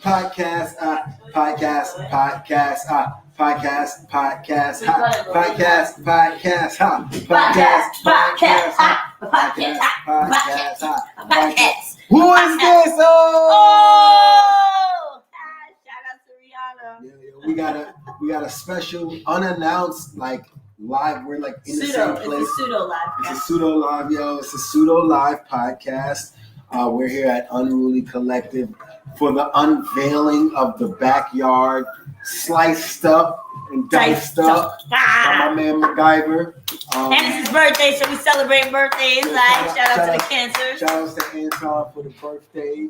Podcast, podcast, podcast, podcast, podcast, podcast, podcast, podcast. Who is this? Oh! Shout out to Rihanna. We got a special unannounced live. We're in the same place. It's a pseudo live. It's a pseudo live, yo. It's a pseudo live podcast. We're here at Unruly Collective for the unveiling of the backyard sliced up and diced up by my man MacGyver. And it's his birthday, so we celebrate birthdays. Shout out to the Cancer. Shout out to Anton for the birthday.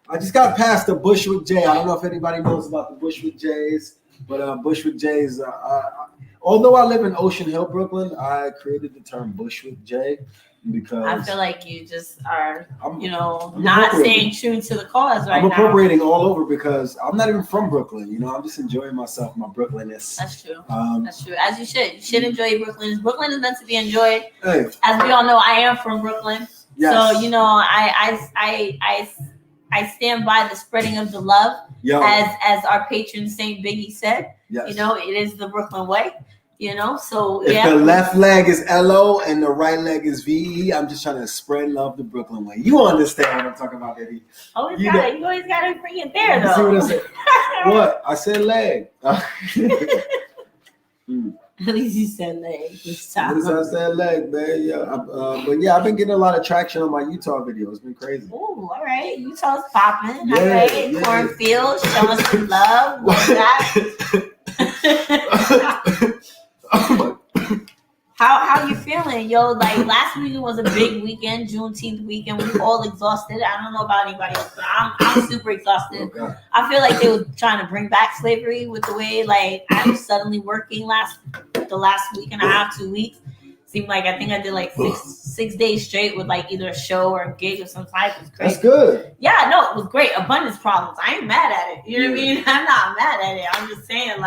I just got past the Bushwick J. I don't know if anybody knows about the Bushwick Jays, but Bushwick Jays. Although I live in Ocean Hill, Brooklyn, I created the term Bushwick J because I feel like you just are, not staying true to the cause right now. I'm appropriating all over because I'm not even from Brooklyn. I'm just enjoying myself, my Brooklynness. That's true. That's true. As you should. You should enjoy Brooklyn. Brooklyn is meant to be enjoyed. Hey. As we all know, I am from Brooklyn. Yes. So, I stand by the spreading of the love. Yo. As our patron Saint Biggie said. Yes. It is the Brooklyn way. So if the left leg is LO and the right leg is VE, I'm just trying to spread love the Brooklyn way. You understand what I'm talking about, Eddie? You always gotta bring it there, though. See what I said? What? I said leg. At least you said leg this time. At least I said leg, man. Yeah. But yeah, I've been getting a lot of traction on my Utah video. It's been crazy. Oh, all right. Utah's popping. Yeah, all right. yeah. Cornfield, showing some love. What's that? How you feeling, yo? Last weekend was a big weekend, Juneteenth weekend. We all exhausted. I don't know about anybody else, but I'm super exhausted. Okay. I feel like they were trying to bring back slavery with the way I'm suddenly working the last week and a half, 2 weeks. Seemed like I think I did 6 days straight with either a show or a gig of some type. It was crazy. That's good. Yeah, no, it was great. Abundance problems. I ain't mad at it. You know what I mean? I'm not mad at it. I'm just saying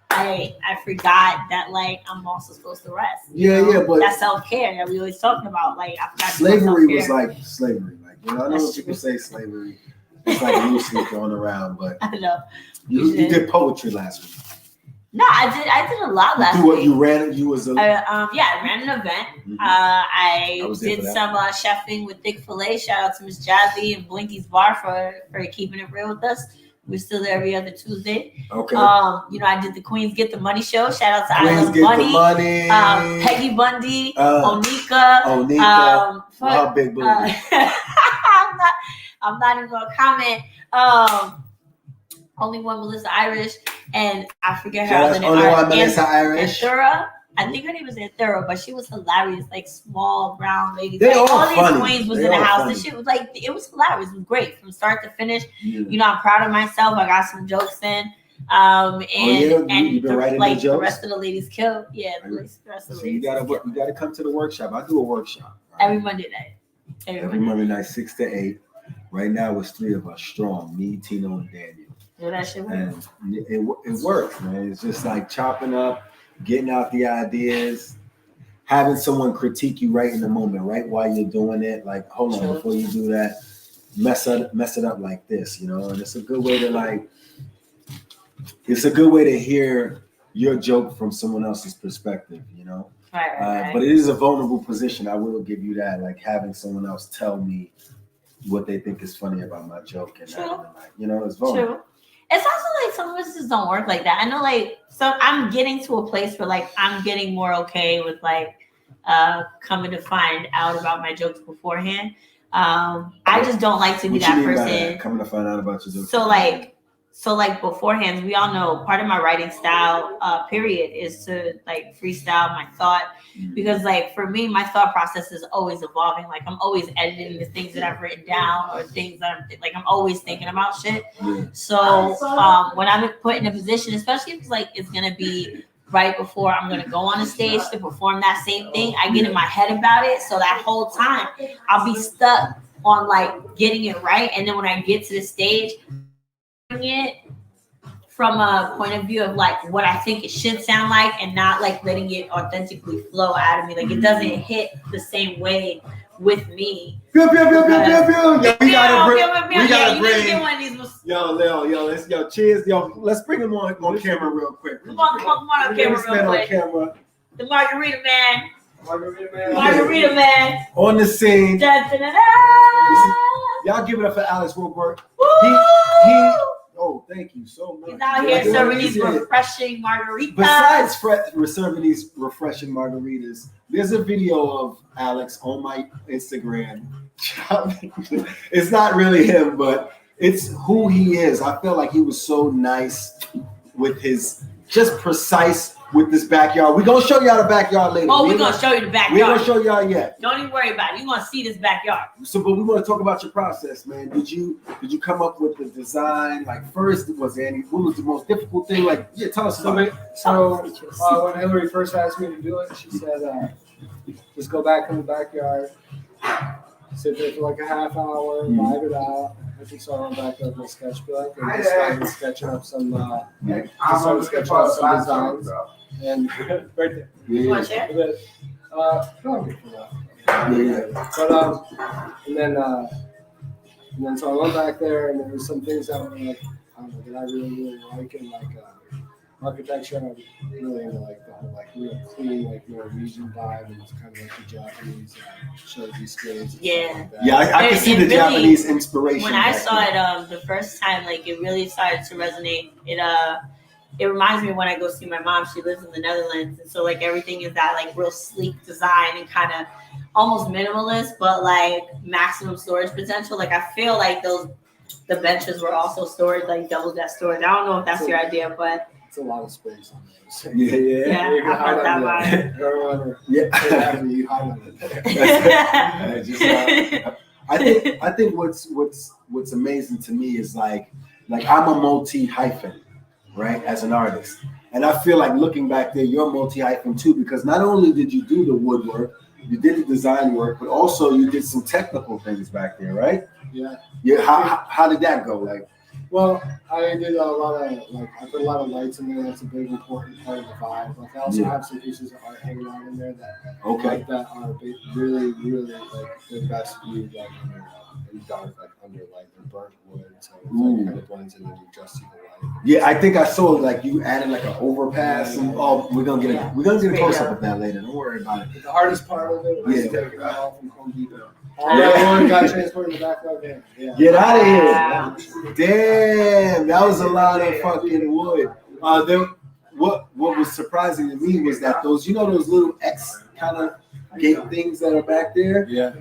I forgot that I'm also supposed to rest. Yeah, but that's self-care that we always talking about. I forgot slavery was slavery. I know when people say slavery, it's loosely thrown around, but I know. You did poetry last week. No, I did a lot last week. You ran. You was a. I ran an event. Mm-hmm. I did some chefing with Thick Filet. Shout out to Miss Jazzy and Blinky's Bar for keeping it real with us. We're still there every other Tuesday. Okay. I did the Queens Get the Money show. Shout out to I Love Money. Peggy Bundy, Onika. Big booty. I'm not even gonna comment. Only one Melissa Irish, and I forget her other name. Only one Melissa Irish. Anthura. I think her name was Anthura, but she was hilarious. Small brown lady. They all all funny. These queens was they in the house. Funny. This shit was it was hilarious. It was great from start to finish. Yeah. I'm proud of myself. I got some jokes in. You've been writing the jokes? The rest of the ladies killed. Yeah, the rest of the ladies. You gotta come to the workshop. I do a workshop. Right? Every Monday night. Every Monday night, 6 to 8. Right now it's 3 of us strong. Me, Tino, and Daniel. Yeah, that shit works. And it works, man. It's just chopping up, getting out the ideas, having someone critique you right in the moment, right while you're doing it. Hold on, before you do that, mess it up like this, And it's a good way to hear your joke from someone else's perspective, Right. But it is a vulnerable position. I will give you that, having someone else tell me what they think is funny about my joke, and it's vulnerable. True. It's also some businesses don't work like that. I know so I'm getting to a place where I'm getting more okay with coming to find out about my jokes beforehand. I just don't like to be that person. Coming to find out about your jokes. So beforehand, we all know part of my writing style period is to freestyle my thought, because for me, my thought process is always evolving. I'm always editing the things that I've written down, or things that I'm always thinking about shit. Yeah. So when I'm put in a position, especially if it's gonna be right before I'm gonna go on a stage to perform that same thing, I get in my head about it. So that whole time I'll be stuck on getting it right, and then when I get to the stage, it from a point of view of what I think it should sound like, and not letting it authentically flow out of me. It doesn't hit the same way with me. Pew, pew, pew, pew, pew, pew. Yo, we gotta bring. You need to get one of these. Yo, cheers. Yo, let's bring him on camera real quick. Come on on camera real quick. The Margarita Man. Margarita Man. On the scene. Dun, dun, dun, dun. Y'all give it up for Alex Woodward. Oh, thank you so much. He's out here serving these refreshing margaritas. Besides serving these refreshing margaritas, there's a video of Alex on my Instagram. It's not really him, but it's who he is. I felt like he was so nice with his just precise with this backyard. We're gonna show y'all the backyard later. Oh, we're gonna show you the backyard. We're gonna show y'all yet. Don't even worry about it. You're gonna see this backyard. So, but we want to talk about your process, man. Did you come up with the design? Like, first, what was the most difficult thing? Like, yeah, tell us about it. So when Hillary first asked me to do it, she said, just go back in the backyard, sit there for like a half hour, vibe it out. I just saw back up my sketchbook and just started sketching up some designs. And right there. You want to share? But and then so I went back there and there was some things that were like that I really like in like architecture. I'm really into like the whole like real clean like Norwegian vibe, and it's kind of like the Japanese shoji screens. Yeah. Yeah, I can see the really, Japanese inspiration. When I saw it the first time, like it really started to resonate. It reminds me of when I go see my mom. She lives in the Netherlands, and so like everything is that like real sleek design and kind of almost minimalist, but like maximum storage potential. Like I feel like the benches were also stored like double desk storage. I don't know if that's your idea, but it's a lot of space on those. Yeah, I felt that vibe. I think what's amazing to me is like I'm a multi-hyphen. Right, as an artist. And I feel like looking back there, you're multi-hyphen too, because not only did you do the woodwork, you did the design work, but also you did some technical things back there, right? Yeah. How did that go? Like, well, I did a lot of I put a lot of lights in there. That's a big important part of the vibe. Like I also have some pieces of art hanging out in there that that are really like the best view like in dark, like under light. They're burnt wood, so it kind of blends in and you just see the light. Yeah, I think I saw like you added like an overpass. And, we're gonna get a close up of that later. Don't worry about it. But the hardest part of it was taking it all from Home Depot. Everyone got transported in the back of it. Yeah. Get out of here! Damn, that was a lot of fucking wood. What was surprising to me was that those little X kind of gate things that are back there. Yeah.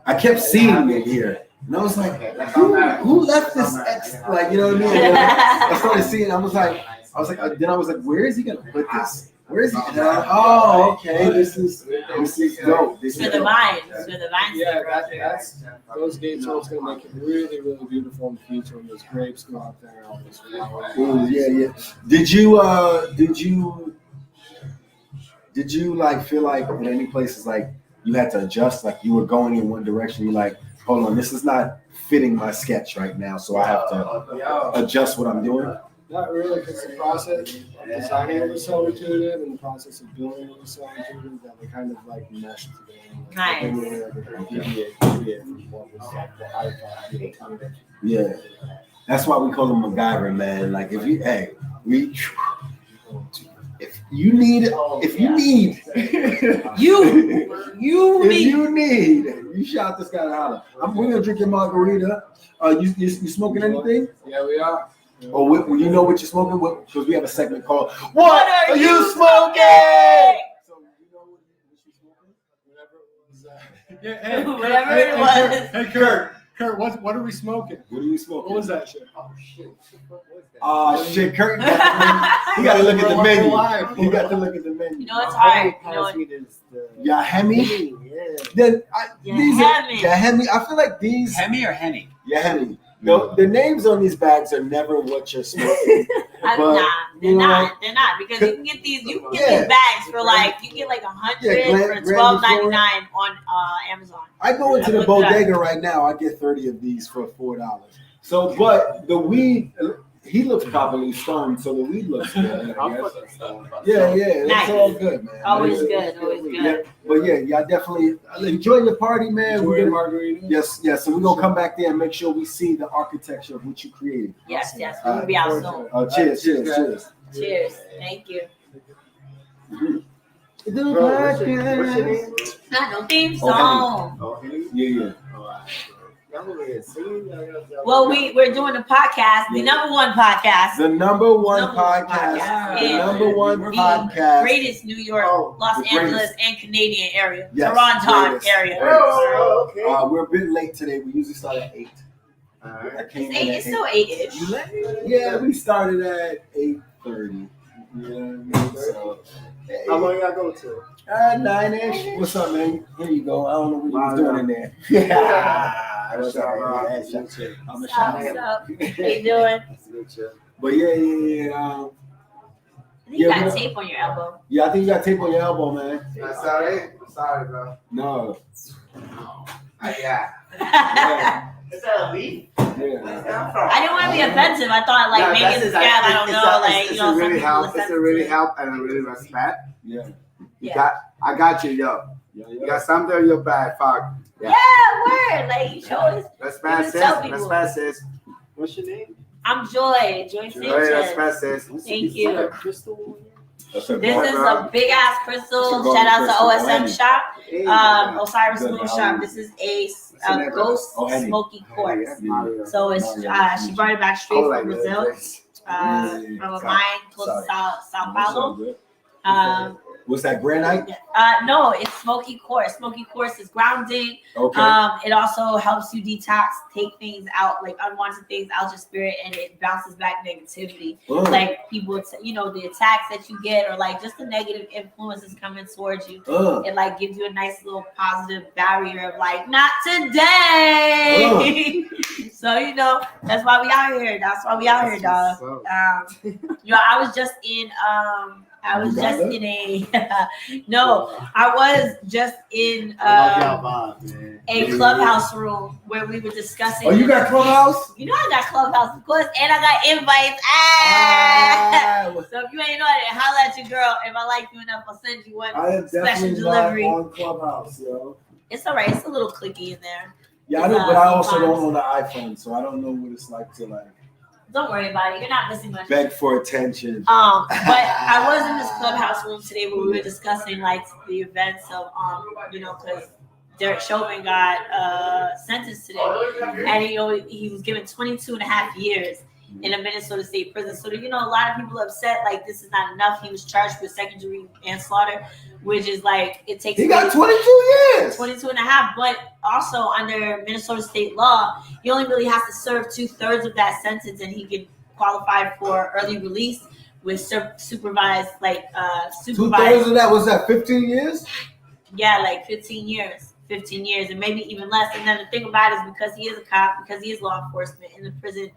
I kept seeing it here. And I was like, who left this X? Like, you know what I mean? I started seeing. I was like, where is he gonna put this? Where is he? And okay. This is dope. This is the vines. Yeah, that's those gates are what's gonna make it really, really beautiful in the future when those grapes go out there and all those flowers. Ooh, yeah. Did you like feel like in any places like you had to adjust, like you were going in one direction, you're like, hold on, this is not fitting my sketch right now, so I have to adjust what I'm doing? Not really, because the process of designing it was so intuitive, and the process of building it was so intuitive that they kind of like meshed together. Nice. Deviate from what was like what I thought intuitive. Yeah, that's why we call him MacGyver, man. Like if you need, you shout this guy to holler. We're gonna drink your margarita. You smoking anything? Yeah, we are. Oh, you know what you're smoking? Because we have a segment called "What Are You Smoking?" So you know what you're smoking? Whatever it was. Hey, Kurt, what are we smoking? What are you smoking? What was that shit? Oh shit, Kurt. He got to look at the menu. He got to look at the menu. You know it's hard. Yahemi? Then these are Yahemi. I feel like these Hemi or Henny? Yahemi. No, the names on these bags are never what you're smoking. They're not because you can get these bags for like you get like 100 for $12.99 on Amazon. I go into the bodega right now. I get 30 of these for $4. So, but the weed, he looks properly stoned, so the weed looks good. I I'm guess. fucking stoned. Yeah, it's Nice. all good, man. Always Yeah, good, always good. Yeah, but yeah, y'all definitely enjoy your party, man. Enjoy We're your gonna, margarita. yes. So we're gonna come back there and make sure we see the architecture of what you created. Yes, we will be out soon. Cheers. Cheers. Thank you. Bro, what's your name? Not no theme Oh, song. Oh, Henny? Yeah. Alright, bro. Y'all over here singing? Well, we're doing a podcast, the number one podcast, The number one Number one podcast. podcast. The Yeah. number one the podcast. greatest New York, Oh, Los the Angeles, greatest. and Canadian area, Yes, Toronto greatest. area. Oh, okay. We're a bit late today. We usually start at 8. Alright. I came It's in eight. at It's 8. still 8-ish. Yeah, we started at 8:30. You know what I mean? So, How long y'all go to? 9-ish. What's up, man? Here you go. I don't know what you was doing in there. Yeah. What's up, bro? I'm a What's up? shout What's out. up? How you doing? Nice to meet you. But yeah. I think you Yeah, got we- tape on your elbow. Yeah, I think you got tape on your elbow, man. That's sorry. Sorry, bro. No. Yeah. I Is that a leaf? Yeah. didn't want to be offensive. I thought like maybe it's a scam. I don't know. Like you know, some really people help. are It's a really sensitive. help and a really respect. Yeah. Yeah. I got you, yo. You got something on your back, fuck. Yeah, word. Like you show us. Respect, Even sis. tell people. Respect, sis. What's your name? I'm Joy Sanchez. Respect, sis. Thank you. Crystal. That's a This bar. is a big ass crystal. It's a Shout out to crystal. OSM shop. Hey, Osiris Good, Moon man. shop. This is a name? ghost Oh, Henny. smoky quartz. Mario. So it's she brought it back straight Oh, from like Brazil, this. from a mine close to Sao That's all Paulo. good. What's that, granite? No, it's smoky quartz. Smoky quartz is grounding. Okay. It also helps you detox, take things out, like unwanted things out your spirit, and it bounces back negativity. Like people, the attacks that you get, or like just the negative influences coming towards you. It like gives you a nice little positive barrier of like, not today. So that's why we out here. That's why we out here, dog. I was just in I was just in a a clubhouse room where we were discussing. Oh, you got Clubhouse? I got Clubhouse, of course, and I got invites. So if you ain't know it, holla at your girl. If I like you enough, I'll send you one I am special definitely delivery. not on Clubhouse, yo. It's all right. It's a little clicky in there. Yeah, I know, but I also sometimes. don't own the iPhone, so I don't know what it's like to like Don't worry about it. You're not missing much. beg for attention. But I was in this clubhouse room today where we were discussing like the events of because Derek Chauvin got sentenced today, and he was given 22 and a half years in a Minnesota State prison. So a lot of people are upset like this is not enough. He was charged with second-degree manslaughter, which is like it takes. He got 22 years. 22 and a half, but also under Minnesota state law, he only really has to serve 2/3 of that sentence, and he can qualify for early release with supervised, supervised. 2/3 of that was that 15 years? Yeah, like 15 years, and maybe even less. And then the thing about it is because he is a cop, because he is law enforcement in the prison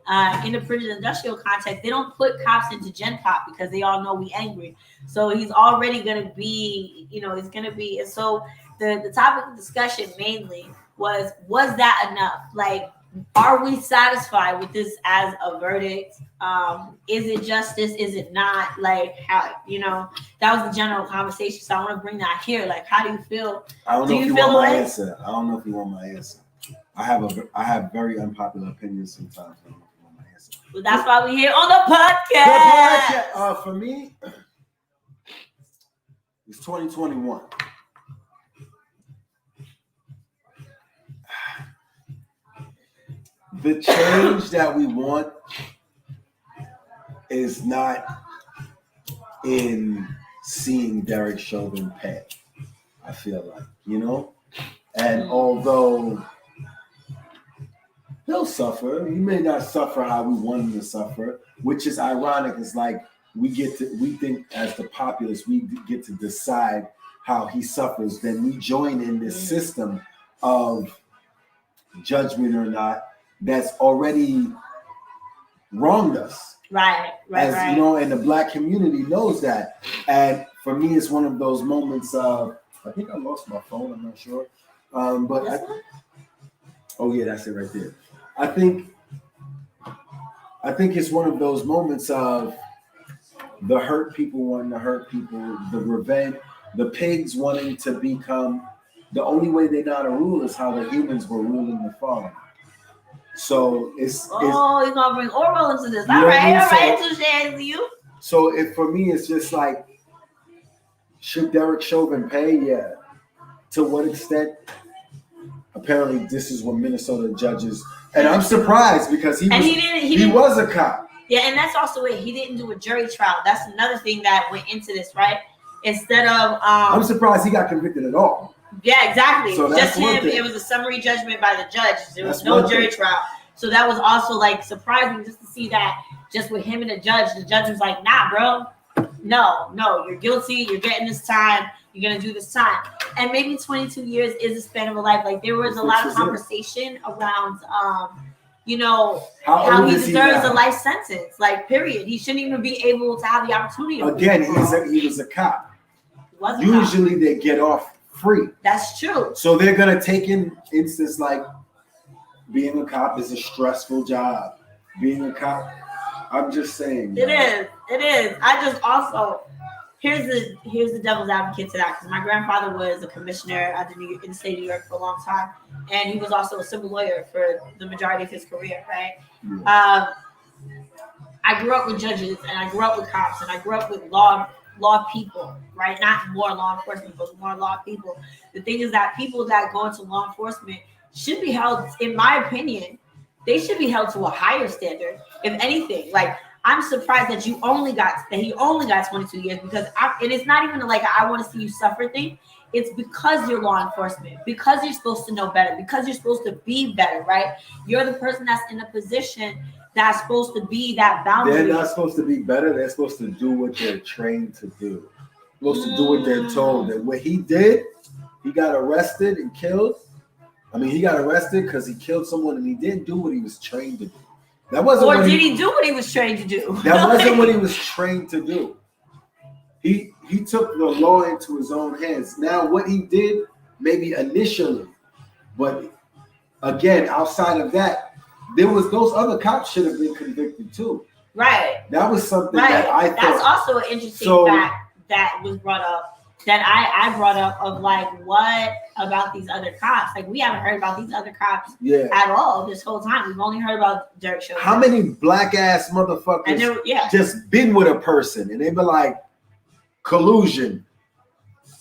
industrial context, they don't put cops into Gen Pop because they all know we angry. So he's already going to be, and so the topic of discussion mainly was that enough? Like, are we satisfied with this as a verdict? Is it justice? Is it not? Like, how, that was the general conversation. So I want to bring that here. Like, how do you feel? I don't know Do if you you feel want my like- answer. I don't know if you want my answer. I have very unpopular opinions sometimes. I don't know if you want my answer. Well, that's why we're here on the podcast. For me, it's 2021. The change that we want is not in seeing Derek Chauvin pay. I feel like, and although he'll suffer, he may not suffer how we want him to suffer, which is ironic. It's like we think as the populace, we get to decide how he suffers. Then we join in this system of judgment or not that's already wronged us. Right. And the black community knows that. And for me, it's one of those moments of, I think I lost my phone, I'm not sure. Oh yeah, that's it right there. I think I think it's one of those moments of the hurt people wanting to hurt people, the revenge, the pigs wanting to become. The only way they know how to rule is how the humans were ruling the farm. So it's Oh, you're gonna bring Orwell into this. You All know what I mean? right, touche to you. so it for me. It's just like, should Derek Chauvin pay? Yeah. To what extent? Apparently, this is what Minnesota judges, and I'm surprised because he was a cop. Yeah, and that's also it. He didn't do a jury trial. That's another thing that went into this, right? Instead of I'm surprised he got convicted at all. Yeah, exactly. So Just one him. thing. It was a summary judgment by the judge. There was That's no one jury thing. trial. So that was also like surprising just to see that just with him and the judge was like, nah, bro, no, you're guilty. You're getting this time. You're going to do this time. And maybe 22 years is a span of a life. Like there was a lot of conversation around, you know, how he deserves a life sentence. Like, period. He shouldn't even be able to have the opportunity. Again, he was a cop. Usually they get off free. That's true. So they're going to take in instance like being a cop is a stressful job. Being a cop, I'm just saying. It is. I just also here's the devil's advocate to that because my grandfather was a commissioner at in the state of New York for a long time, and he was also a civil lawyer for the majority of his career. Right. Yeah. I grew up with judges, and I grew up with cops, and I grew up with law people. Right. Not more law enforcement, but more law people. The thing is that people that go into law enforcement should be held, in my opinion, they should be held to a higher standard. If anything, like. I'm surprised that he only got 22 years because and it's not even like I want to see you suffer thing. It's because you're law enforcement, because you're supposed to know better, because you're supposed to be better, right? You're the person that's in a position that's supposed to be that boundary. They're not supposed to be better. They're supposed to do what they're trained to do. Supposed to do what they're told. And what he did, he got arrested and killed. I mean, he got arrested because he killed someone and he didn't do what he was trained to do. That wasn't. Or did he do what he was trained to do? That wasn't what he was trained to do. He took the law into his own hands. Now, what he did, maybe initially, but again, outside of that, there was those other cops should have been convicted too. Right. That was something that I thought. That's also an interesting fact that was brought up. That I brought up of like, what about these other cops? Like, we haven't heard about these other cops at all this whole time. We've only heard about Derek Chauvin. How many black ass motherfuckers just been with a person and they be like, collusion,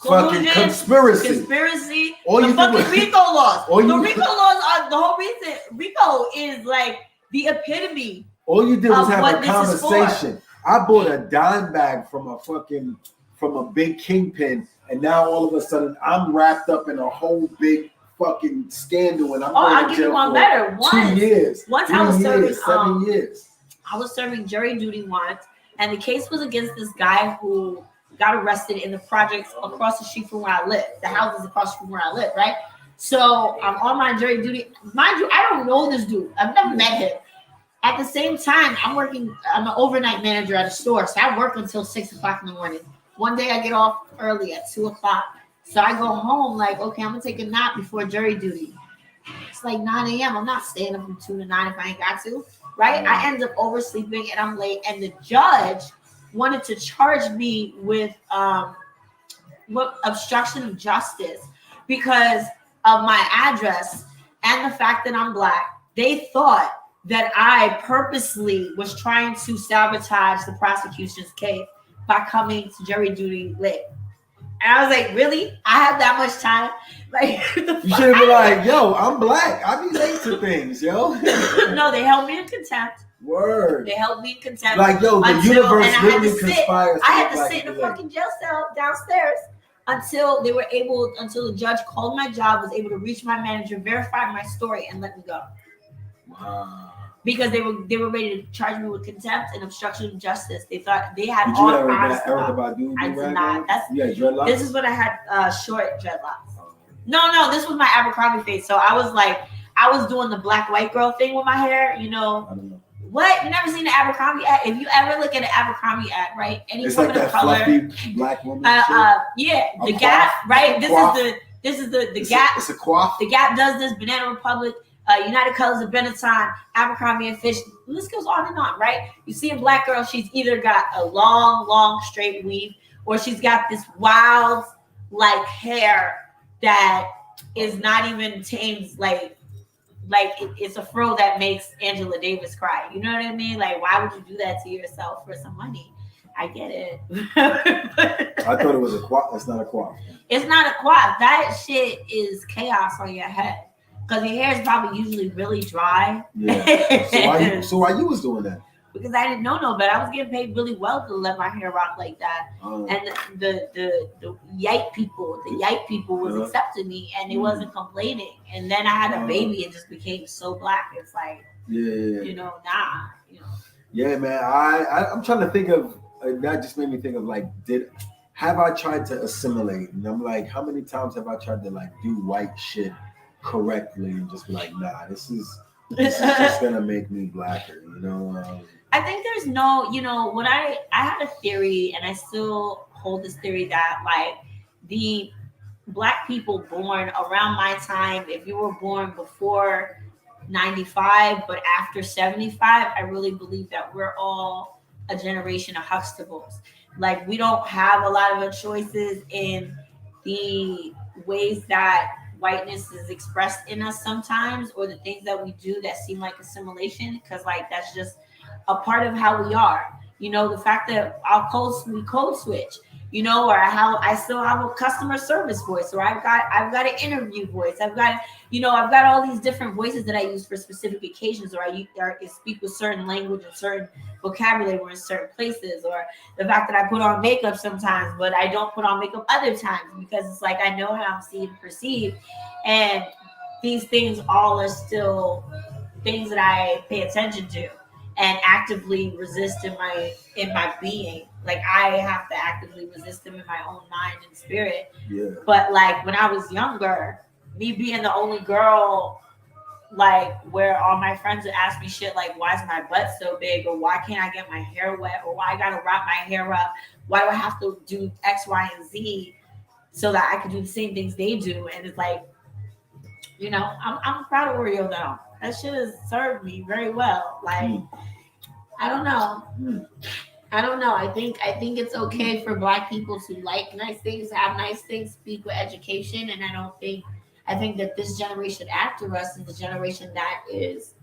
fucking conspiracy. All the fucking RICO laws. The RICO laws are the whole reason. RICO is like the epitome. All you did was have a conversation. I bought a dime bag from a big kingpin, and now all of a sudden I'm wrapped up in a whole big fucking scandal, and I'm I'll give you one better. 2 years. Once I was serving 7 years. I was serving jury duty once, and the case was against this guy who got arrested in the projects across the street from where I live. The houses across from where I live, right? So I'm on my jury duty. Mind you, I don't know this dude. I've never met him. At the same time, I'm an overnight manager at a store, so I work until 6 o'clock in the morning. One day I get off early at 2 o'clock. So I go home like, okay, I'm going to take a nap before jury duty. It's like 9 a.m. I'm not staying up from 2 to 9 if I ain't got to, right? I end up oversleeping and I'm late. And the judge wanted to charge me with obstruction of justice because of my address and the fact that I'm Black. They thought that I purposely was trying to sabotage the prosecution's case by coming to jury duty late. And I was like, really? I have that much time? Like, you should have been like, yo, I'm Black. I be late to things, yo. No, they held me in contempt. Word. They held me in contempt. Like, yo, the universe really conspires. I had to sit in a fucking jail cell downstairs until the judge called my job, was able to reach my manager, verify my story, and let me go. Wow. Because they were ready to charge me with contempt and obstruction of justice. They thought they had Did all you ever kinds of Erykah Badu? I did not. Dreadlocks? This is when I had short dreadlocks. No, this was my Abercrombie face. So I was doing the black white girl thing with my hair, you know. I don't know. What? You never seen the Abercrombie ad? If you ever look at an Abercrombie ad, right? Any it's woman like that of color, fluffy black woman. yeah, the Gap, right? This is the Gap. It's a coif. The Gap does this. Banana Republic United Colors of Benetton, Abercrombie and Fitch. The list goes on and on, right? You see a black girl, she's either got a long straight weave, or she's got this wild like hair that is not even tamed, it's a fro that makes Angela Davis cry. You know what I mean? Like, why would you do that to yourself for some money? I get it. I thought it was a quaff. It's not a quaff. It's not a quaff. That shit is chaos on your head. Because your hair is probably usually really dry. Yeah. So why you was doing that? Because I didn't know no better. I was getting paid really well to let my hair rock like that. And the white people was accepting me, and they wasn't complaining. And then I had a baby and just became so black. It's like, nah. Yeah, man. I'm trying to think of. That just made me think of like, have I tried to assimilate? And I'm like, how many times have I tried to like do white shit correctly and just be like, nah, this is just gonna make me blacker, I think there's no, when I had a theory, and I still hold this theory that like the black people born around my time, if you were born before 95 but after 75, I really believe that we're all a generation of Huxtables. Like, we don't have a lot of choices in the ways that whiteness is expressed in us sometimes, or the things that we do that seem like assimilation, because like that's just a part of how we are. The fact that we code switch, or how I still have a customer service voice, or I've got an interview voice. I've got all these different voices that I use for specific occasions, or I speak with certain language and certain vocabulary in certain places, or the fact that I put on makeup sometimes, but I don't put on makeup other times, because it's like I know how I'm seen and perceived. And these things all are still things that I pay attention to and actively resist in my being. Like, I have to actively resist them in my own mind and spirit. Yeah. But like when I was younger, me being the only girl, like where all my friends would ask me shit like, why is my butt so big, or why can't I get my hair wet, or why I gotta wrap my hair up, why do I have to do X, Y, and Z so that I can do the same things they do. And it's like, I'm proud of Oreo though. That shit has served me very well. Like, I don't know. I think it's okay for black people to like nice things, have nice things, speak with education. And I think that this generation after us is the generation that is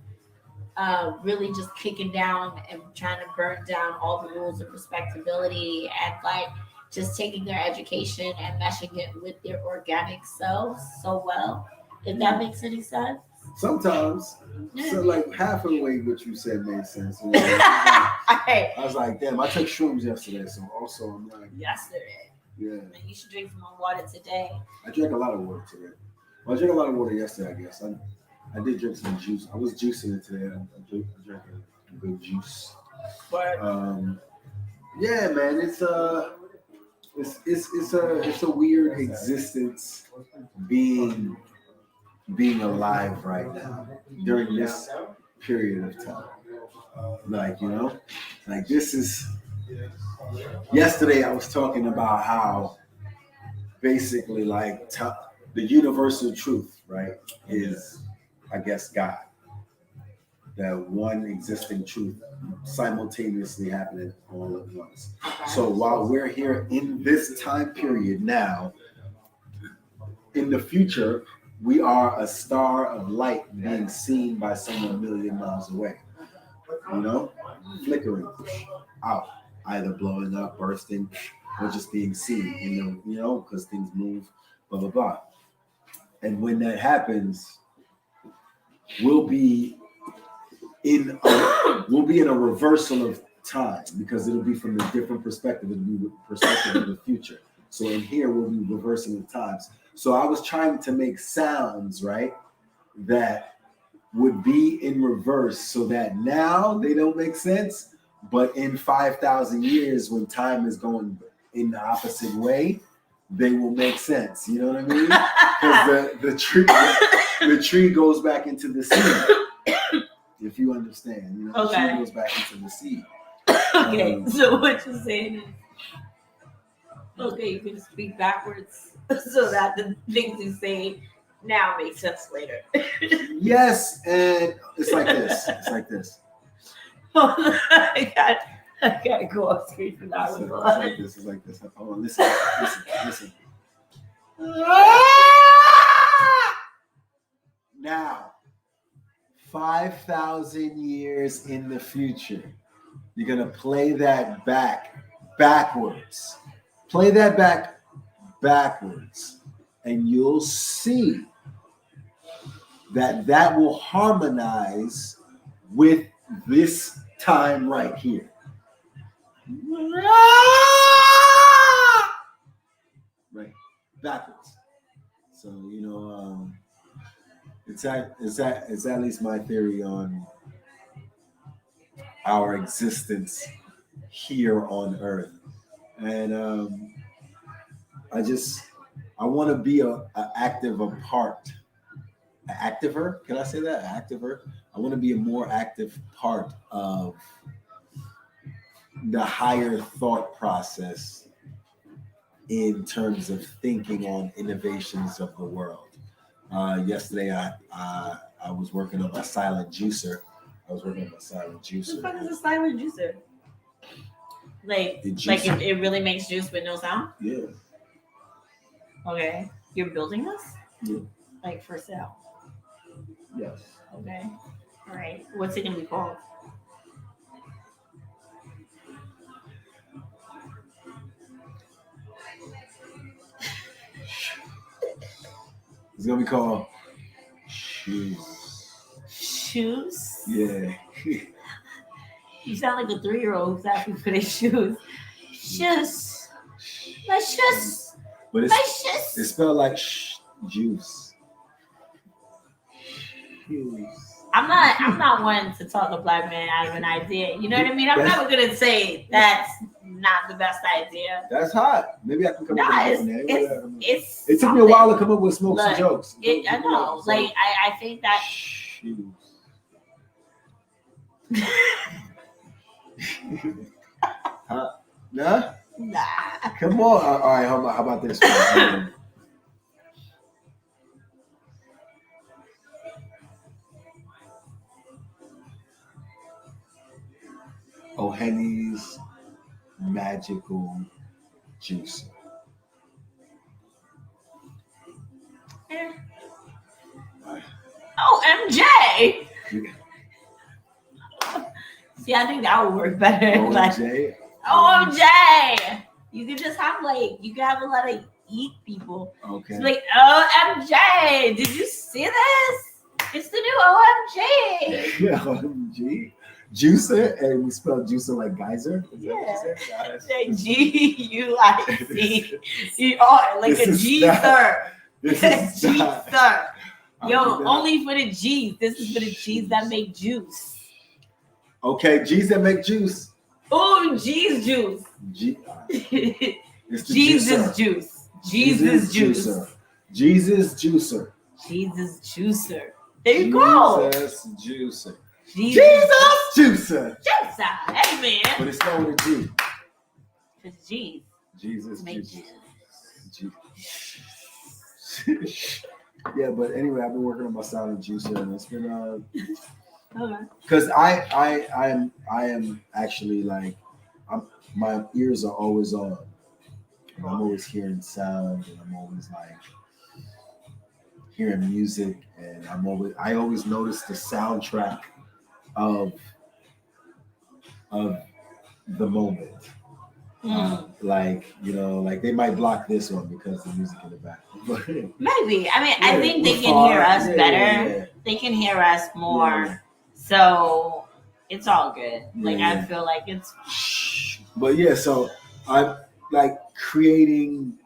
really just kicking down and trying to burn down all the rules of respectability, and like just taking their education and meshing it with their organic selves so well. If that makes any sense. Sometimes. Yeah. So like half of the way what you said made sense. I was like, damn, I took shrooms yesterday, so also I'm like, yesterday. Yeah. And you should drink some more water today. I drank a lot of water today. Well, I drank a lot of water yesterday, I guess. I did drink some juice. I was juicing it today. I drank a good juice. But yeah, man, it's a weird existence being alive right now during this period of time. Like, like this is, yesterday I was talking about how basically like the universal truth, right, is, I guess, God. That one existing truth simultaneously happening all at once. So while we're here in this time period now, in the future, we are a star of light being seen by someone a million miles away. Flickering out, either blowing up, bursting, or just being seen. Because things move, blah blah blah. And when that happens, we'll be in a reversal of time, because it'll be from a different perspective. It'll be the perspective of the future. So in here, we'll be reversing the times. So I was trying to make sounds, right, that would be in reverse, so that now they don't make sense, but in 5,000 years, when time is going in the opposite way, they will make sense. You know what I mean? Because the tree goes back into the seed. If you understand, the tree goes back into the seed. Okay, so what you're saying is, okay, you can speak backwards so that the things you say Now it makes sense later. Yes, and it's like this. It's like this. I gotta go off screen for that It's one. like this. It's like this. Hold on, listen. Now, 5,000 years in the future, you're gonna play that backwards. Play that backwards, and you'll see that will harmonize with this time right here. Right, backwards. So it's at least my theory on our existence here on Earth, and I want to be an activer. Can I say that? Activer. I want to be a more active part of the higher thought process in terms of thinking on innovations of the world. Yesterday, I was working on my silent juicer. What the fuck is a silent juicer? Like it really makes juice with no sound? Yeah. Okay. You're building this? Yeah. Like for sale? Yes. Okay. All right. What's it gonna be called? It's gonna be called Shoes. Shoes? Yeah. You sound like a 3-year-old who's asking for their shoes. Shoes. My shoes. But My shoes. it's spelled like juice. Shoes. I'm not one to talk a black man out of an idea. You know what I mean? I'm never gonna say that's not the best idea. That's hot. Maybe I can come up with a different name. It took me a while to come up with smokes and jokes. I know. Like I think that Shoes. Nah? nah. Come on. All right, how about this one? O'Henny's magical juice. OMJ. See, I think that would work better. Like, OMJ. OMJ. You could just have you could have a lot of eat people. Okay. It's like, OMJ. Did you see this? It's the new OMG. OMG. Juicer, and we spell juicer like geyser. Is Yeah. that what you said? GUICER. Like This a is G, not- sir. This G, is not. sir. I'll Yo, do that. only for the G's. This is for the G's that make juice. Okay, G's that make juice. Oh, G's juice. It's the Jesus juicer. juice. Jesus juice. juicer. Jesus juicer. Jesus juicer. There you go. Jesus juicer. Jesus juicer. juicer. Hey, man. But it's spelled with a G. It's G's. Jesus Make juicer. Yeah, but anyway, I've been working on my silent juicer, and it's been Okay. because I am actually my ears are always on. And I'm always hearing sound, and I'm always hearing music, and I always notice the soundtrack of the moment. They might block this one because the music in the back. Maybe. I mean, I Yeah, think they we're can far. hear us Yeah, better. yeah. They can hear us more. Yeah. So it's all good. Like, Yeah. I feel like it's. But yeah, so I'm creating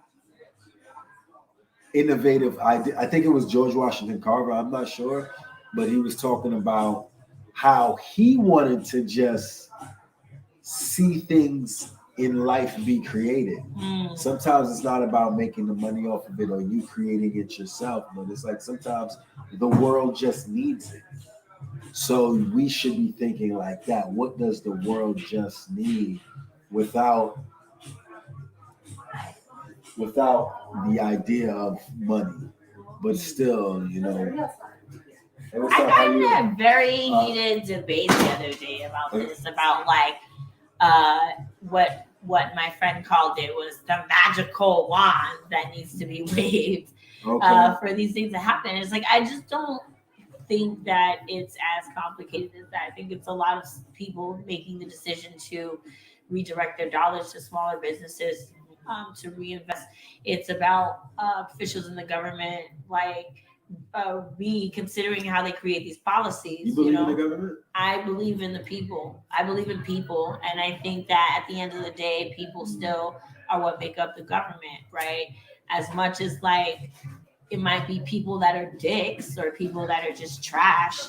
innovative idea. I think it was George Washington Carver. I'm not sure, but he was talking about how he wanted to just see things in life be created. Sometimes it's not about making the money off of it or you creating it yourself, but it's like sometimes the world just needs it. So we should be thinking like that. What does the world just need without the idea of money? but still, you know. Hey, what's I up? How got in you? a very heated debate the other day about this, about like what my friend called it was the magical wand that needs to be waved Okay. for these things to happen. It's like I just don't think that it's as complicated as that. I think it's a lot of people making the decision to redirect their dollars to smaller businesses, to reinvest. It's about officials in the government like reconsidering how they create these policies. You believe know? in the government? I believe in the people. I believe in people, and I think that at the end of the day, people still are what make up the government, right? As much as like it might be people that are dicks or people that are just trash,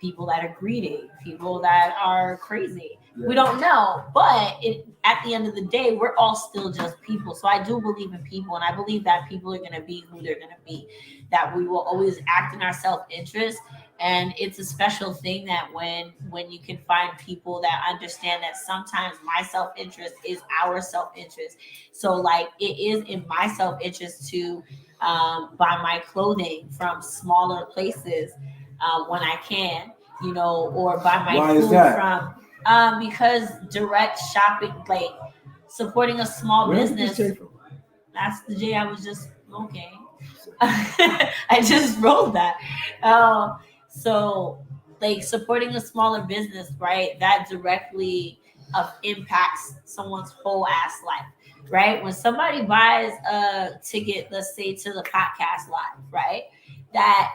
people that are greedy, people that are crazy. Yeah. We don't know, but at the end of the day, we're all still just people. So I do believe in people, and I believe that people are going to be who they're going to be, that we will always act in our self-interest. And it's a special thing that when you can find people that understand that sometimes my self-interest is our self-interest. So like it is in my self-interest to buy my clothing from smaller places when I can, or buy my Why is food that? from because direct shopping, like supporting a small Where is business. this J from? That's the J I was just okay. I just rolled that. So like supporting a smaller business, right? That directly impacts someone's whole ass life, right? When somebody buys a ticket, let's say to the podcast live, right? That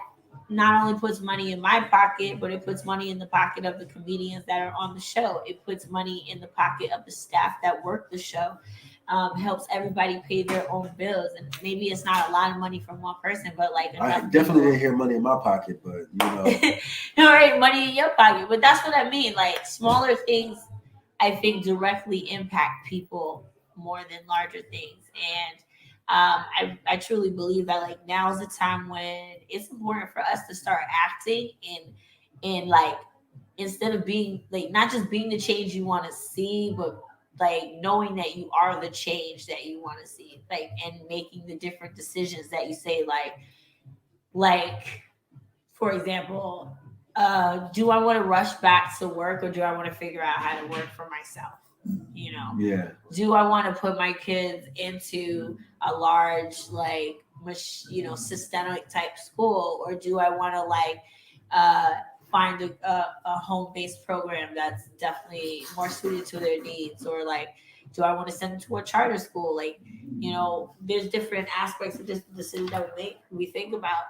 not only puts money in my pocket, but it puts money in the pocket of the comedians that are on the show. It puts money in the pocket of the staff that work the show. Helps everybody pay their own bills, and maybe it's not a lot of money from one person, but like I definitely didn't hear money in my pocket, but all right, money in your pocket. But that's what I mean. Like smaller things, I think directly impact people more than larger things, and I truly believe that like now is the time when it's important for us to start acting in like instead of being like not just being the change you want to see, but like knowing that you are the change that you want to see, like, and making the different decisions that you say, like for example, do I want to rush back to work or do I want to figure out how to work for myself? Yeah. Do I want to put my kids into a large, like, systemic type school, or do I want to find a home-based program that's definitely more suited to their needs, or like, do I want to send them to a charter school? Like, there's different aspects of this decision that we think about.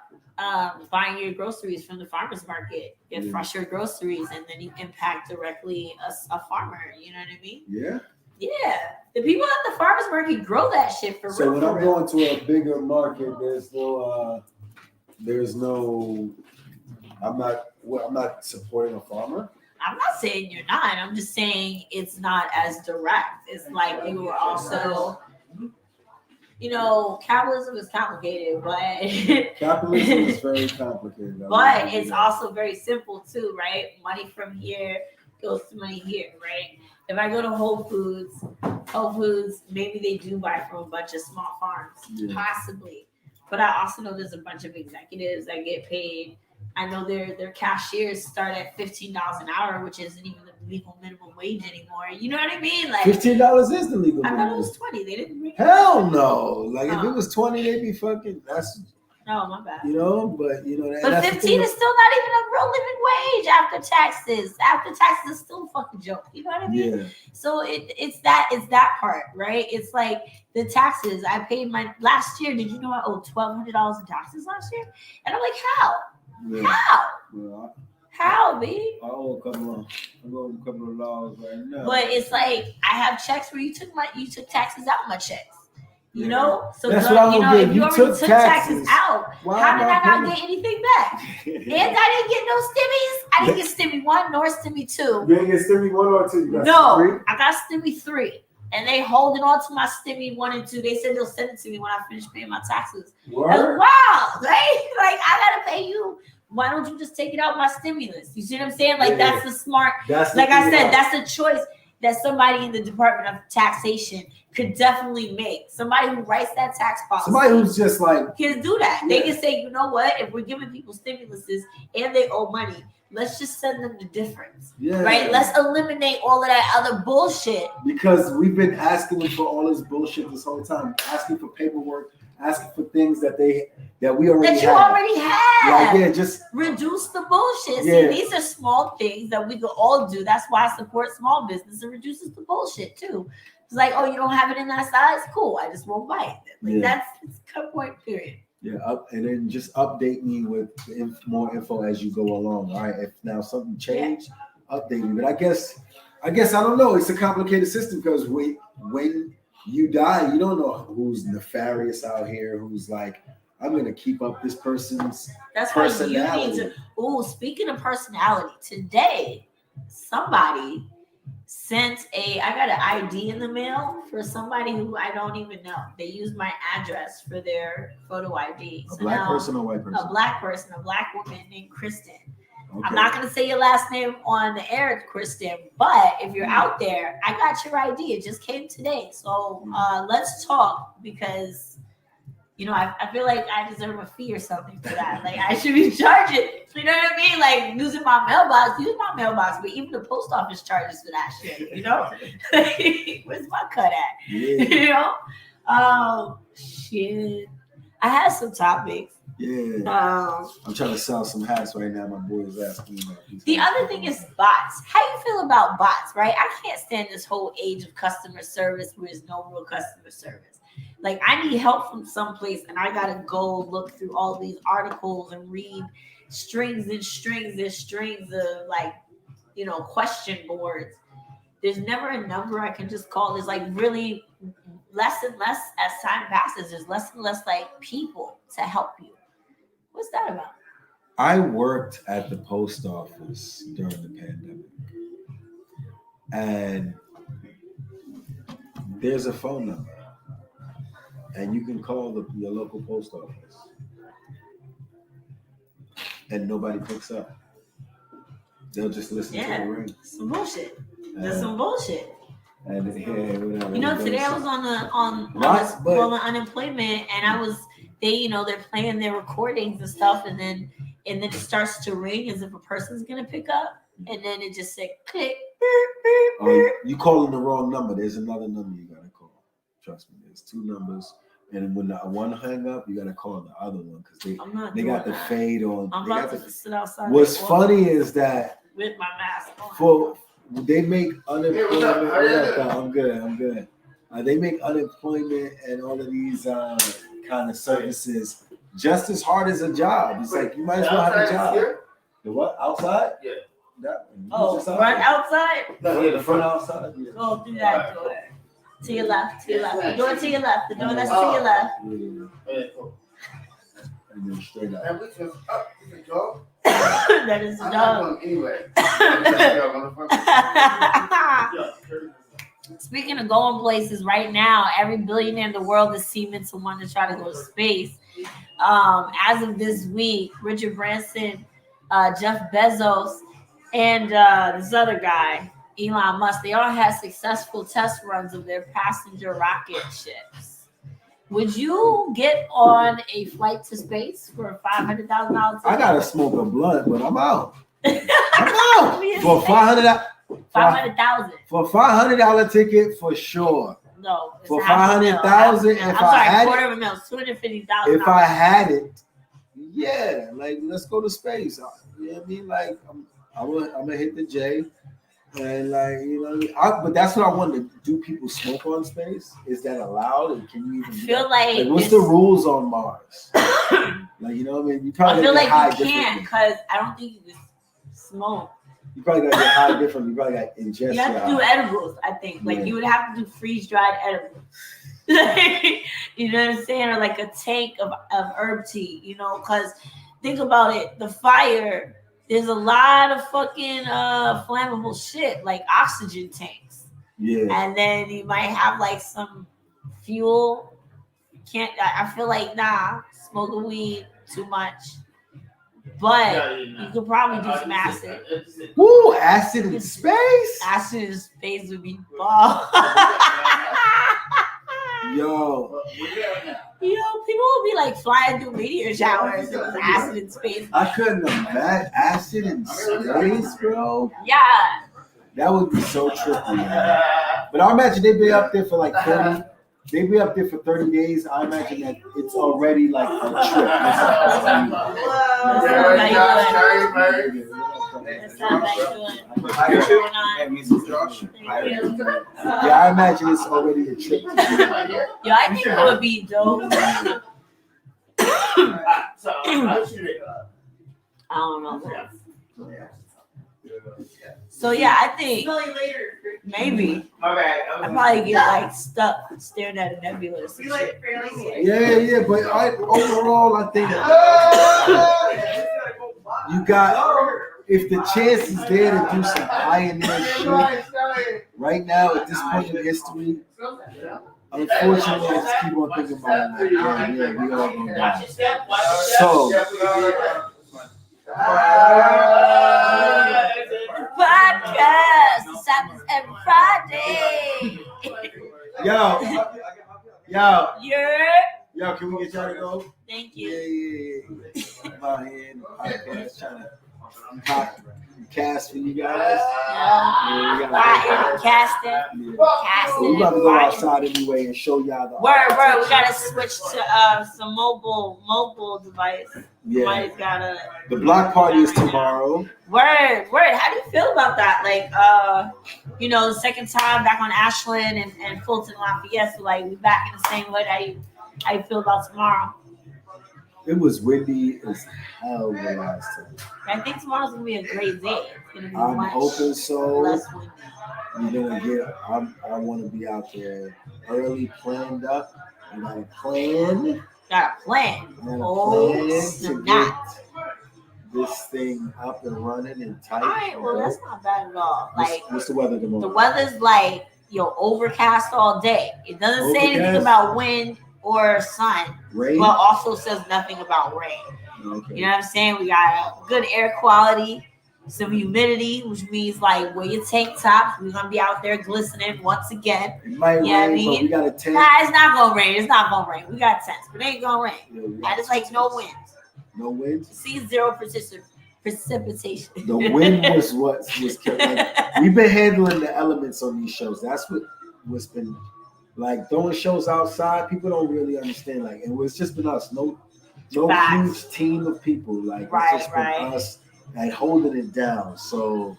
Buying your groceries from the farmer's market, get fresher groceries, and then you impact directly a farmer. You know what I mean? Yeah. Yeah. The people at the farmer's market grow that shit for real. So when I'm going to a bigger market, I'm not supporting a farmer. I'm not saying you're not. I'm just saying it's not as direct. It's like you were also, capitalism is complicated, but Capitalism is very complicated. But it's also very simple too, right? Money from here goes to money here, right? If I go to Whole Foods, maybe they do buy from a bunch of small farms, possibly. But I also know there's a bunch of executives that get paid. I know their cashiers start at $15 an hour, which isn't even the legal minimum wage anymore. You know what I mean? Like $15 is the legal I minimum. thought it was 20. They didn't bring it. Hell no! Like if it was 20, they'd be fucking. That's. Oh, my bad. But 15 is still not even a real living wage after taxes. After taxes is still a fucking joke. You know what I mean? Yeah. So it's that part, right? It's like the taxes. I paid my last year. Did you know I owed $1,200 in taxes last year? And I'm like, how? Yeah. How? Well, How, B? I owe a couple of dollars right now. But it's like I have checks where you took taxes out my checks. So that's what I'm gonna if you already took taxes out, how did I not get anything back? And I didn't get no stimmies. I didn't get stimmy 1 nor stimmy 2. You didn't get stimmy 1 or 2? No, I got stimmy 3. And they holding on to my stimmy 1 and 2. They said they'll send it to me when I finish paying my taxes. Word? Wow, right? Like I gotta pay you. Why don't you just take it out my stimulus? You see what I'm saying? Like that's the smart. That's like I said, that's a choice. that somebody in the Department of Taxation could definitely make. Somebody who writes that tax policy. Somebody who's just like can do that. Yeah. They can say, you know what? If we're giving people stimuluses and they owe money, let's just send them the difference. yeah, Right? Let's eliminate all of that other bullshit. because we've been asking them for all this bullshit this whole time, asking for paperwork, asking for things that we already That you have. already have. Like, yeah, just Reduce the bullshit. Yeah. See, these are small things that we could all do. That's why I support small business. It reduces the bullshit too. It's like, oh, you don't have it in that size? Cool. I just won't buy it. Like Yeah. it's cut point, period. yeah, and then just update me with more info as you go along. All right, if now something changed, update me. But I guess I don't know. It's a complicated system because when you die, you don't know who's nefarious out here, who's like, I'm gonna keep up this person's That's why you personality. need to. Oh, speaking of personality, today somebody sent I got an ID in the mail for somebody who I don't even know. They used my address for their photo ID. A So black now, person or white person? a black person, a black woman named Kristen. Okay. I'm not gonna say your last name on the air, Kristen, but if you're out there, I got your ID. It just came today. So let's talk because you know, I feel like I deserve a fee or something for that. Like I should be charging. You know what I mean? Like using my mailbox, use my mailbox, but even the post office charges for that shit. You know, where's my cut at? Yeah, You know, shit. I had some topics. yeah. I'm trying to sell some hats right now. My boy is asking me about these The hats. other thing is bots. How you feel about bots, right? I can't stand this whole age of customer service where there's no real customer service. Like I need help from someplace and I gotta go look through all these articles and read strings and strings and strings of like, you know, question boards. There's never a number I can just call. There's like really less and less as time passes. There's less and less like people to help you. What's that about? I worked at the post office during the pandemic, and there's a phone number, and you can call your local post office, and nobody picks up. They'll just listen to the ring. Some bullshit. There's some bullshit. And whatever. You know, today I was on unemployment, and they're playing their recordings and stuff, and then it starts to ring as if a person's gonna pick up, and then it just said click. Oh, you calling the wrong number. There's another number you gotta call. Trust me, there's two numbers, and when the one hang up, you gotta call the other one because they got the fade on. I'm about to sit outside. What's funny is that with my mask on. They make unemployment. I'm good. They make unemployment and all of these kind of services just as hard as a job. It's like you might as well have a job. The what? Outside? Yeah. That one. Run outside? Yeah, the front outside. Yeah. Go through that door. To your left. The door to your left. The door that's to your left. Yeah. And then straight up. And we just up the dog. That is a I'm dog. not going anyway. Speaking of going places, right now, every billionaire in the world is seeming to want to try to go to space. As of this week, Richard Branson, Jeff Bezos, and this other guy, Elon Musk, they all had successful test runs of their passenger rocket ships. Would you get on a flight to space for $500,000? I gotta smoke a blunt, but I'm out. I'm out for $500. $500,000. For $500 ticket for sure. No, it's For half a mil, 500,000, half a mil. if I'm I sorry, had quarter of a mil, $250,000. If I had it, yeah, like let's go to space. You know what I mean? Like I'm gonna hit the J, and like you know, but that's what I want to do. People smoke on space? Is that allowed? And can you even? I feel like what's the rules on Mars? Like you know what I mean? You probably I feel gotta like get you high can't because I don't think you can smoke. You probably gotta get high differently. You probably got to ingest. You have to do edibles, I think. Like you would have to do freeze dried edibles. You know what I'm saying? Or like a tank of herb tea, you know, because think about it, the fire, there's a lot of fucking flammable shit, like oxygen tanks. Yeah. And then you might have like some fuel. I feel like smoking weed too much. but you could probably do some acid. Woo, acid in space. Acid in space would be bomb. Yo, People would be like flying through meteor showers if it was acid in space. I couldn't imagine acid in space, bro. Yeah. That would be so trippy, man. But I imagine they'd be up there for like 30. They'd be up there for 30 days. I imagine that it's already like a trip. Yeah, I imagine it's already a trip. Yo, I think it would be dope. I don't know. So yeah, I think maybe I probably get like stuck staring at a nebula or some shit. Yeah, but overall, I think you got, if the chance is there to do some pioneer shit right now at this point in history, unfortunately, I just keep on thinking about it. Like, yeah, we all gonna die. So, Podcast. This happens every Friday. yo, Yeah. can we get y'all to go? Thank you. Yeah. I'm out here in the podcast trying to cast for you guys. Casting. So we about to go outside anyway and show y'all the Word. We gotta switch to some mobile device. Yeah. Somebody's gotta. The block party is tomorrow. Word. How do you feel about that? Like, the second time back on Ashland and Fulton Lafayette, so like we back in the same hood. How you feel about tomorrow? It was windy as hell the last time. I think tomorrow's gonna be a great day. It's gonna be I'm much hoping so. less windy. We're gonna get. I want to be out there early, planned up. I got a plan. Got a plan. I got a Oh, plan to snap. get this thing up and running and tight. All right, well that's not bad at all. Like What's the weather tomorrow? the weather's like overcast all day. It doesn't say anything Overcast? about wind or sun, Rain. but also says nothing about rain. Okay. You know what I'm saying? We got good air quality, some humidity, which means like wear your tank tops. We're gonna be out there glistening once again. It might Yeah, I rain, mean, but we got a tent. Nah, it's not gonna rain. We got tents, but it ain't gonna rain. Yeah, we got And it's like no wind. No wind. See zero precipitation. The wind was what was kept. Like, we've been handling the elements on these shows. That's what's been like throwing shows outside. People don't really understand. Like, and it's just been us. No Facts. huge team of people. Like, Right, it's just been right. us like holding it down. So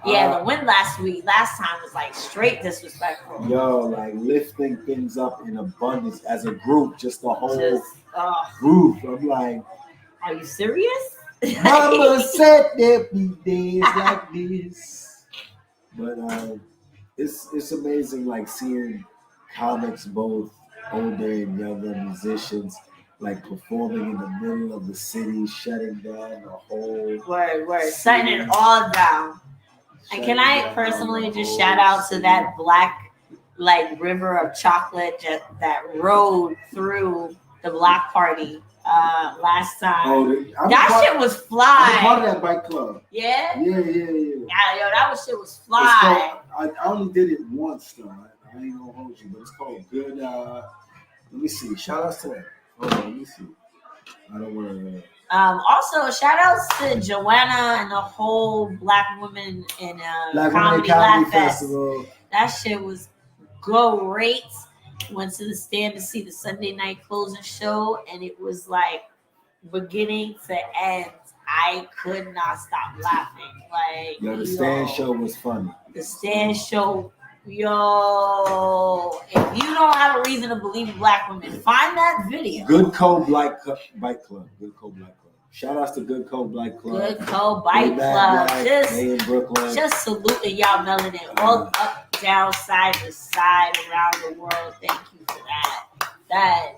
Yeah, the wind last time was like straight disrespectful. yo, like lifting things up in abundance as a group, just the whole Just, group. I'm like, are you serious? Mama said there'd be days like this. But it's amazing, like seeing comics, both older and younger musicians, like performing in the middle of the city, shutting down the whole. Word. Shutting it all down. And can I personally just shout out to that black like river of chocolate that rode through the block party last time. That shit was I'm fly. part of that bike club. Yeah? Yeah. Shit was It's fly. called, I only did it once though. I ain't gonna hold you, but it's called Good. Let me see. Shout outs to that. Hold on, let me see. I don't want to. Also, shout outs to Joanna and the whole Black Women in Black Comedy Women Laugh Fest. Festival. That shit was great. Went to the stand to see the Sunday night closing show, and it was like beginning to end. I could not stop laughing. Like, Yo, the stand show was funny. The stand show, yo. If you don't have a reason to believe in Black women, find that video. Good Code Bike Club. Good Code Bike Club. Shout outs to Good Code Bike Club. Good Code Bike Club. They in Brooklyn. Just saluting y'all melanin all up, down, side to side around the world. Thank you for that.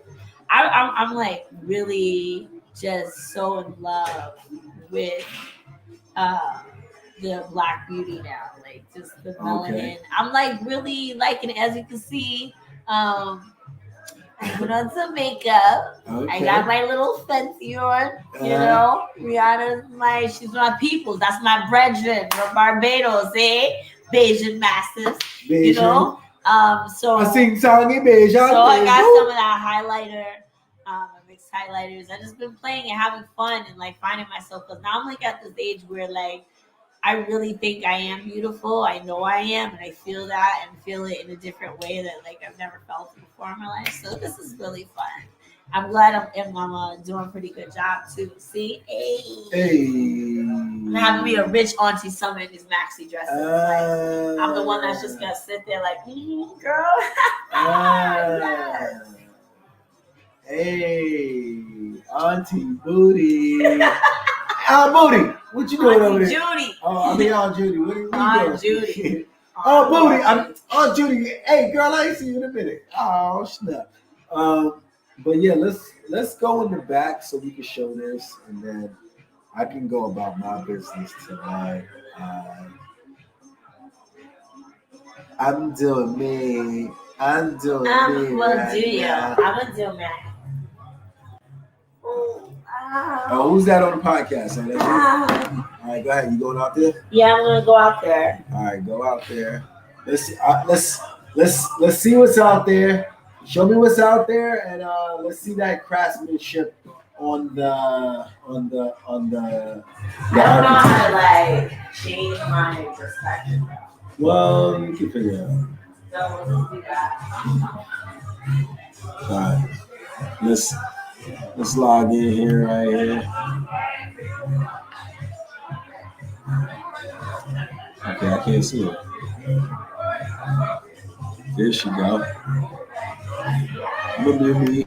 I'm like really just so in love with the Black beauty now. Like just the melanin. Okay. I'm like really liking it, as you can see. I put on some makeup. Okay. I got my little fancy on. You know, Rihanna's she's my peoples. That's my brethren from Barbados, Bajan Massive. You know, so I sing song in Beijing. So I got some of that highlighter. I mixed highlighters. I just been playing and having fun and like finding myself. Because now I'm like at this age where like I really think I am beautiful. I know I am, and I feel that and feel it in a different way that like I've never felt it before in my life. So this is really fun. I'm glad I'm doing a pretty good job too. See, I'm having me a rich auntie summer in these maxi dresses. Like, I'm the one that's just gonna sit there like, girl. Yes. Hey, Auntie Booty. Booty, what you doing over there? Judy. Aunt Judy. What are you doing? Judy. Booty. Aunt Judy. Hey, girl, I ain't seen you in a minute. Oh, snap. But yeah, let's go in the back so we can show this, and then I can go about my business tonight. I'm doing me. I'm doing me. I'm gonna do me. Oh, who's that on the podcast? All right, go ahead. You going out there? Yeah, I'm gonna go out there. All right, go out there. Let's see what's out there. Show me what's out there, and let's see that craftsmanship on the. I don't know how to like change my perspective. Well, you can figure it out. So let's do that. All right, let's log in here right here. Okay, I can't see it. There she go. Remember me.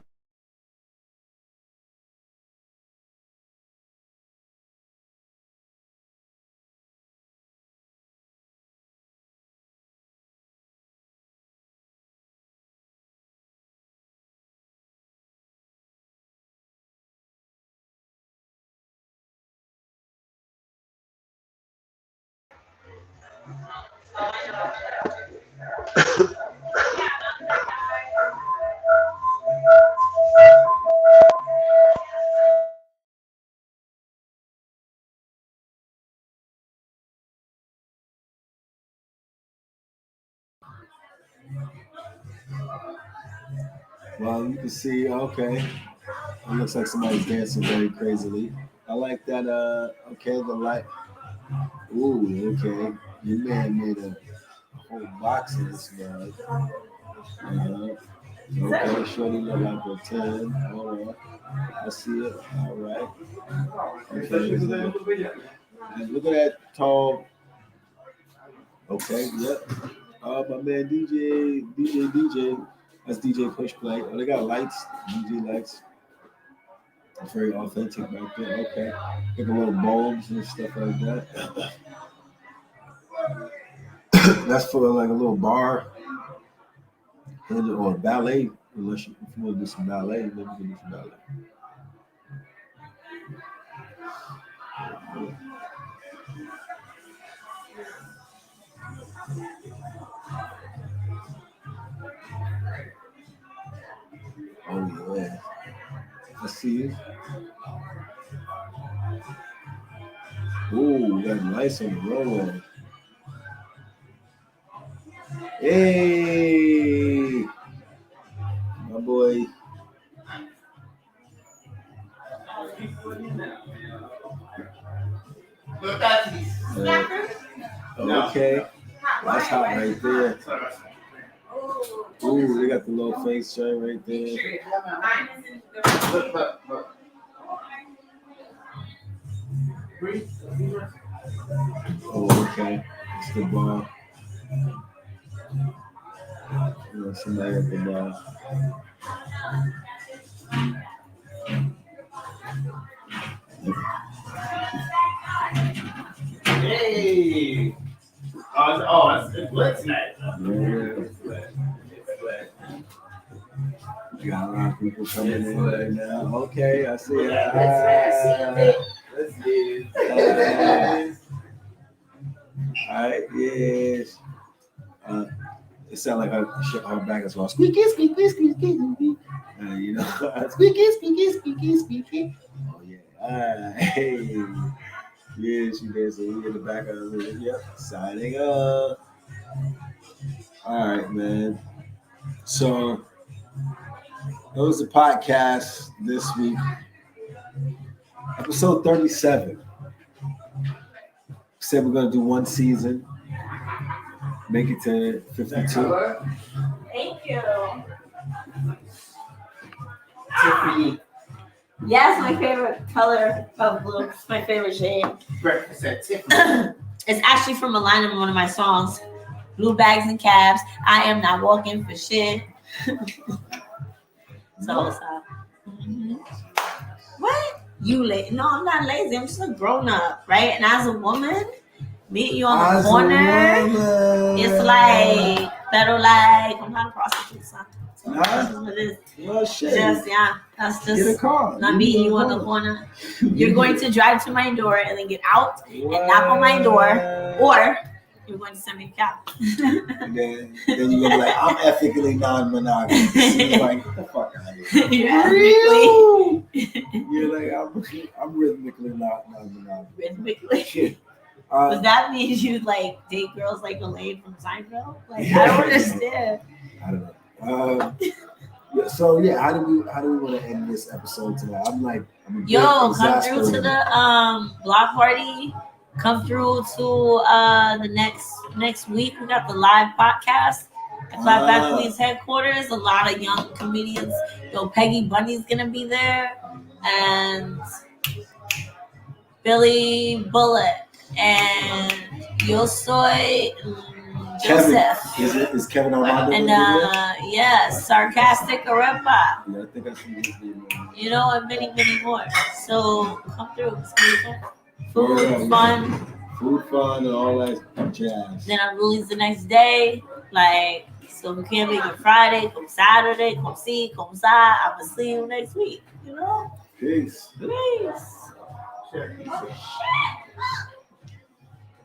Well, you can see, okay. It looks like somebody's dancing very crazily. I like that, okay, the light. Ooh, okay. Your man made a whole box of this guy. Okay, shorty look like a 10. All right. I see it. All right. Okay. Look at that tall. Okay, yep. My man DJ. That's DJ Push Play. Oh, they got lights, DJ lights. It's very authentic right there. Okay. Like a little bulbs and stuff like that. That's for like a little bar or ballet. Unless if you want to do some ballet, maybe you can do some ballet. Oh yeah. I see it. Ooh, we got lights on the road. Hey, my boy. Okay, that's hot right there. Ooh, they got the little face joint right there. Oh, okay. It's the bar. Somebody at the bar. Hey! It's lit tonight. You got a lot of people coming in right now. Okay, I see it. Let's see it. All right, yes. it sounded like her back as well. Squeaky, squeaky, squeaky, squeaky. You know, squeaky, squeaky, squeaky, squeaky. Oh yeah. Hey. Yeah, she did. So we in the back of it. Yep. Signing up. All right, man. So that was the podcast this week. Episode 37. Said we're gonna do one season. Make it to 52. Thank you. Tiffany Yes, my favorite color of blue. It's my favorite shade. breakfast at Tiffany. It's actually from a line of one of my songs. Blue bags and cabs. I am not walking for shit. So, what? You lazy? No, I'm not lazy. I'm just a grown up, right? And as a woman, meeting you on the corner, it's like better like I'm not a prostitute, son. So that's what it is. Well, shit. Just that's Get a just car. not meeting you on the corner. You're going to drive to my door and then get out and knock on my door, or you're going to send me a cow. And then you're gonna be like, I'm ethically non-monogamous. You're like, get the fuck out of here. You're like, I'm rhythmically not non-monogamous. Rhythmically. Does that mean you like date girls like Elaine from Seinfeld? Like I don't understand. I don't know. So yeah, how do we want to end this episode tonight? I'm Yo, come through to the block party. Come through to the next week. We got the live podcast at Clap Back Queens headquarters. A lot of young comedians. Yo, Peggy Bunny's gonna be there, and Billy Bullock, and Yo Soy Joseph. Is Kevin Armando? And yes, Sarcastic Arepa. Yeah, I think I see his name. You know, and many more. So come through. It's gonna be fun. Food, fun. Food, fun, and all that jazz. Then I'm released the next day. Like, so if you can't make it Friday, come Saturday, come see, come side. I'ma see you next week. You know? Peace. Peace.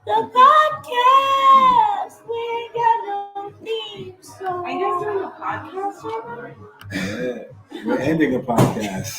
The podcast. We ain't got no theme song. Are you guys doing a podcast over? Yeah. We're ending a podcast.